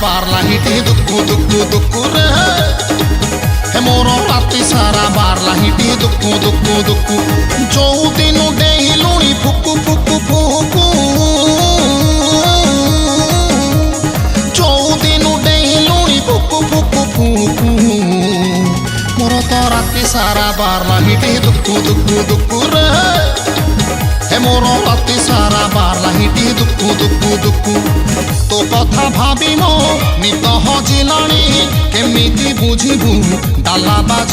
बारला हिटी दुक्कु दुक्कु दुक्कु रे हे मोर राति सारा बारला हिटी दुक्कु दुक्कु दुक्कु जो दिन डेहिलुणी फुकु फुकु फुकु जो दिन डेहिलुणी फुकु फुकु फुकु मोर तो राति सारा बारला हिटी दुक्कु दुक्कु दुक्कु रे हे मोर राति सारा बारला हिटी दुक्कु दुक्कु दुक्कु तो कथा भाबी मो नित हजिलाणी केमिति बुझिबु डाला बाजी